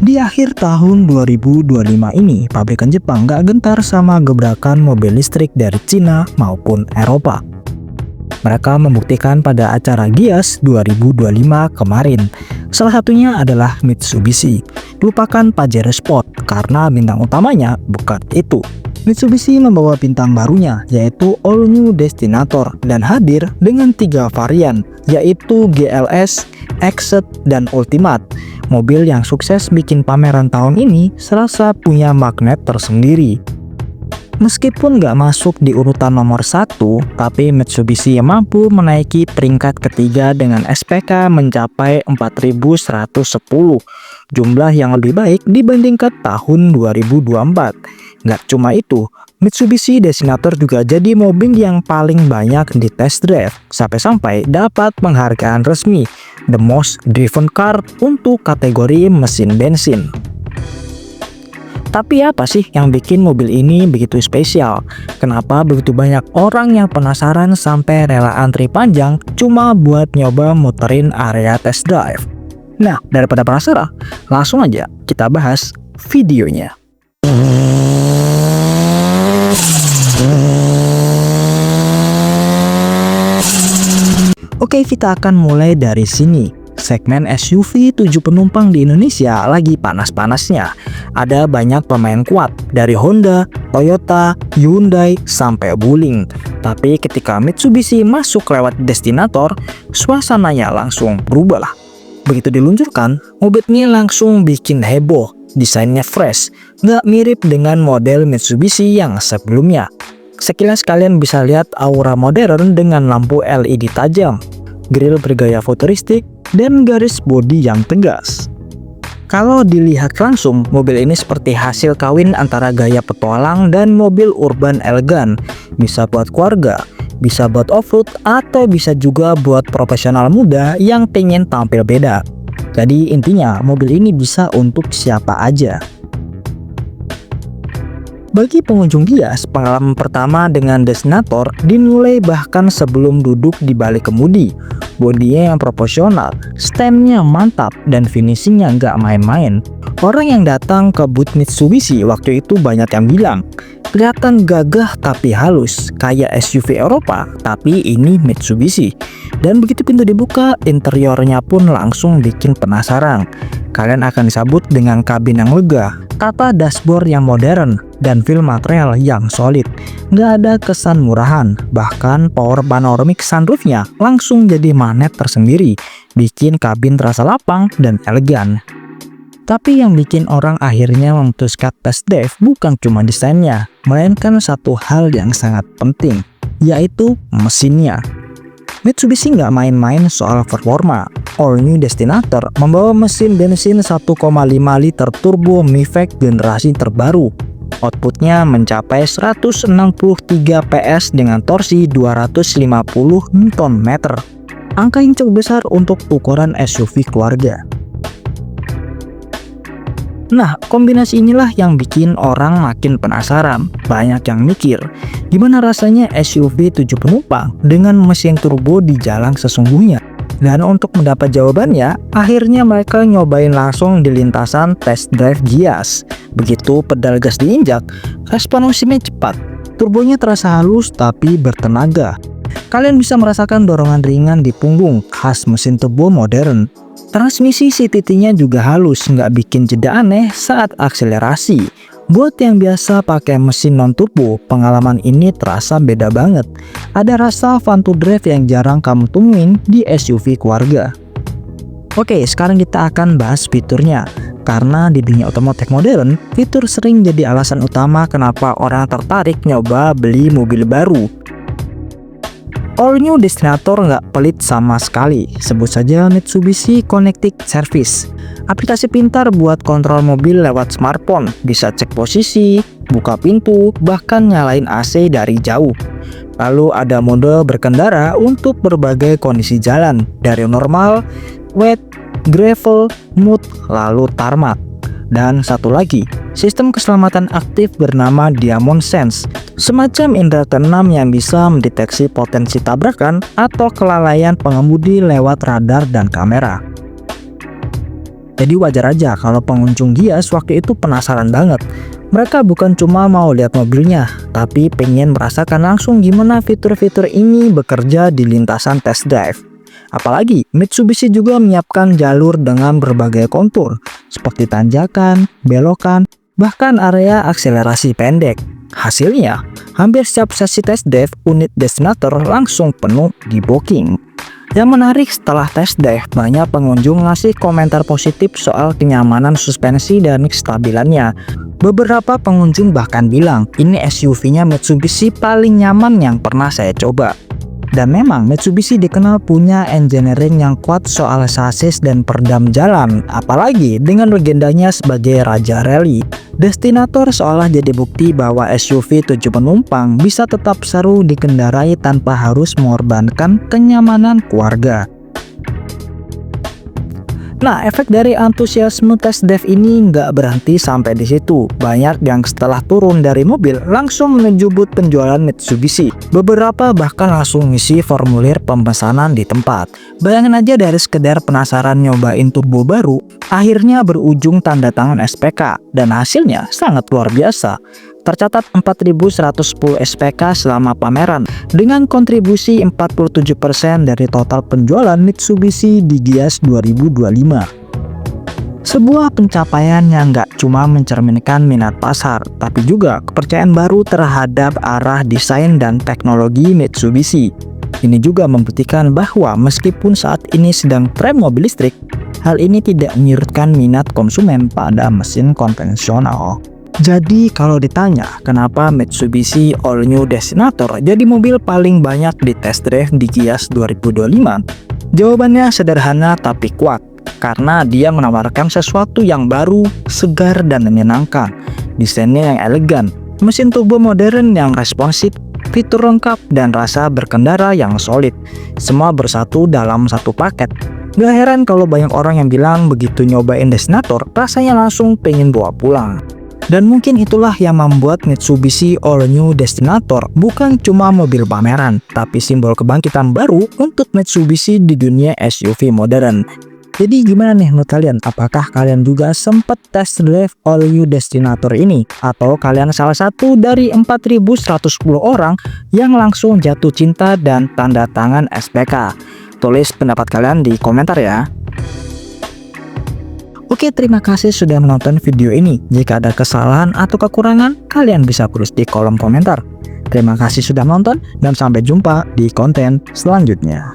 Di akhir tahun 2025 ini, pabrikan Jepang gak gentar sama gebrakan mobil listrik dari Cina maupun Eropa. Mereka membuktikan pada acara Gias 2025 kemarin. Salah satunya adalah Mitsubishi. Lupakan Pajero Sport karena bintang utamanya bukan itu. Mitsubishi membawa bintang barunya yaitu All New Destinator dan hadir dengan 3 varian yaitu GLS, Exet, dan Ultimate. Mobil yang sukses bikin pameran tahun ini serasa punya magnet tersendiri. Meskipun nggak masuk di urutan nomor 1, tapi Mitsubishi mampu menaiki peringkat ketiga dengan SPK mencapai 4110, jumlah yang lebih baik dibandingkan tahun 2024. Nggak cuma itu, Mitsubishi Destinator juga jadi mobil yang paling banyak di test drive, sampai-sampai dapat penghargaan resmi The Most Driven Car untuk kategori mesin bensin. Tapi apa sih yang bikin mobil ini begitu spesial? Kenapa begitu banyak orang yang penasaran sampai rela antri panjang cuma buat nyoba muterin area test drive? Nah, daripada penasaran, langsung aja kita bahas videonya. Oke, kita akan mulai dari sini. Segmen SUV 7 penumpang di Indonesia lagi panas-panasnya. Ada banyak pemain kuat dari Honda, Toyota, Hyundai, sampai Wuling. Tapi ketika Mitsubishi masuk lewat Destinator, suasananya langsung berubah. Begitu diluncurkan, mobil ini langsung bikin heboh. Desainnya fresh, nggak mirip dengan model Mitsubishi yang sebelumnya. Sekilas kalian bisa lihat aura modern dengan lampu LED tajam, grill bergaya futuristik, dan garis bodi yang tegas. Kalau dilihat langsung, mobil ini seperti hasil kawin antara gaya petualang dan mobil urban elegan. Bisa buat keluarga, bisa buat off-road, atau bisa juga buat profesional muda yang pengen tampil beda. Jadi intinya, mobil ini bisa untuk siapa aja. Bagi pengunjung Gias, pengalaman pertama dengan Destinator dimulai bahkan sebelum duduk di balik kemudi. Bodinya yang proporsional, stemnya mantap, dan finishingnya nggak main-main. Orang yang datang ke booth Mitsubishi waktu itu banyak yang bilang, kelihatan gagah tapi halus, kayak SUV Eropa, tapi ini Mitsubishi. Dan begitu pintu dibuka, interiornya pun langsung bikin penasaran. Kalian akan disambut dengan kabin yang lega, tata dashboard yang modern, dan feel material yang solid. Nggak ada kesan murahan, bahkan power panoramic sunroofnya langsung jadi magnet tersendiri, bikin kabin terasa lapang dan elegan. Tapi yang bikin orang akhirnya memutuskan test drive bukan cuma desainnya, melainkan satu hal yang sangat penting, yaitu mesinnya. Mitsubishi nggak main-main soal performa. All New Destinator membawa mesin bensin 1,5 liter turbo MIVEC generasi terbaru. Outputnya mencapai 163 PS dengan torsi 250 Nm. Angka yang cukup besar untuk ukuran SUV keluarga. Nah, kombinasi inilah yang bikin orang makin penasaran. Banyak yang mikir, gimana rasanya SUV 7 penumpang dengan mesin turbo di jalan sesungguhnya? Dan untuk mendapat jawabannya, akhirnya mereka nyobain langsung di lintasan test drive Gias. Begitu pedal gas diinjak, respon mesinnya cepat. Turbonya terasa halus tapi bertenaga. Kalian bisa merasakan dorongan ringan di punggung, khas mesin turbo modern. Transmisi CTT-nya juga halus, nggak bikin jeda aneh saat akselerasi. Buat yang biasa pakai mesin non-turbo, pengalaman ini terasa beda banget. Ada rasa fun to drive yang jarang kamu temuin di SUV keluarga. Oke, sekarang kita akan bahas fiturnya. Karena di dunia otomotif modern, fitur sering jadi alasan utama kenapa orang tertarik nyoba beli mobil baru. All New Destinator nggak pelit sama sekali, sebut saja Mitsubishi Connected Service. Aplikasi pintar buat kontrol mobil lewat smartphone, bisa cek posisi, buka pintu, bahkan nyalain AC dari jauh. Lalu ada mode berkendara untuk berbagai kondisi jalan, dari normal, wet, gravel, mud, lalu tarmac. Dan satu lagi, sistem keselamatan aktif bernama Diamond Sense, semacam indera keenam yang bisa mendeteksi potensi tabrakan atau kelalaian pengemudi lewat radar dan kamera. Jadi wajar aja kalau pengunjung Gias waktu itu penasaran banget. Mereka bukan cuma mau lihat mobilnya, tapi pengen merasakan langsung gimana fitur-fitur ini bekerja di lintasan test drive. Apalagi Mitsubishi juga menyiapkan jalur dengan berbagai kontur, seperti tanjakan, belokan, bahkan area akselerasi pendek. Hasilnya, hampir setiap sesi test drive unit Destinator langsung penuh di booking. Yang menarik setelah test drive, banyak pengunjung ngasih komentar positif soal kenyamanan suspensi dan kestabilannya. Beberapa pengunjung bahkan bilang, ini SUV-nya Mitsubishi paling nyaman yang pernah saya coba. Dan memang Mitsubishi dikenal punya engineering yang kuat soal sasis dan peredam jalan, apalagi dengan legendanya sebagai Raja Rally. Destinator seolah jadi bukti bahwa SUV 7 penumpang bisa tetap seru dikendarai tanpa harus mengorbankan kenyamanan keluarga. Nah, efek dari antusiasme test drive ini nggak berhenti sampai di situ. Banyak yang setelah turun dari mobil langsung menjemput penjualan Mitsubishi. Beberapa bahkan langsung ngisi formulir pemesanan di tempat. Bayangin aja dari sekedar penasaran nyobain turbo baru, akhirnya berujung tanda tangan SPK. Dan hasilnya sangat luar biasa. Tercatat 4.110 SPK selama pameran dengan kontribusi 47% dari total penjualan Mitsubishi di Gias 2025. Sebuah pencapaian yang nggak cuma mencerminkan minat pasar, tapi juga kepercayaan baru terhadap arah desain dan teknologi Mitsubishi. Ini juga membuktikan bahwa meskipun saat ini sedang tren mobil listrik, hal ini tidak menyurutkan minat konsumen pada mesin konvensional. Jadi kalau ditanya kenapa Mitsubishi All New Destinator jadi mobil paling banyak di test drive di Gias 2025, jawabannya sederhana tapi kuat, karena dia menawarkan sesuatu yang baru, segar dan menyenangkan, desainnya yang elegan, mesin turbo modern yang responsif, fitur lengkap dan rasa berkendara yang solid, semua bersatu dalam satu paket. Gak heran kalau banyak orang yang bilang begitu nyobain Destinator rasanya langsung pengen bawa pulang. Dan mungkin itulah yang membuat Mitsubishi All New Destinator bukan cuma mobil pameran, tapi simbol kebangkitan baru untuk Mitsubishi di dunia SUV modern. Jadi gimana nih menurut kalian? Apakah kalian juga sempat test drive All New Destinator ini? Atau kalian salah satu dari 4.110 orang yang langsung jatuh cinta dan tanda tangan SPK? Tulis pendapat kalian di komentar ya. Oke, terima kasih sudah menonton video ini. Jika ada kesalahan atau kekurangan, kalian bisa tulis di kolom komentar. Terima kasih sudah menonton dan sampai jumpa di konten selanjutnya.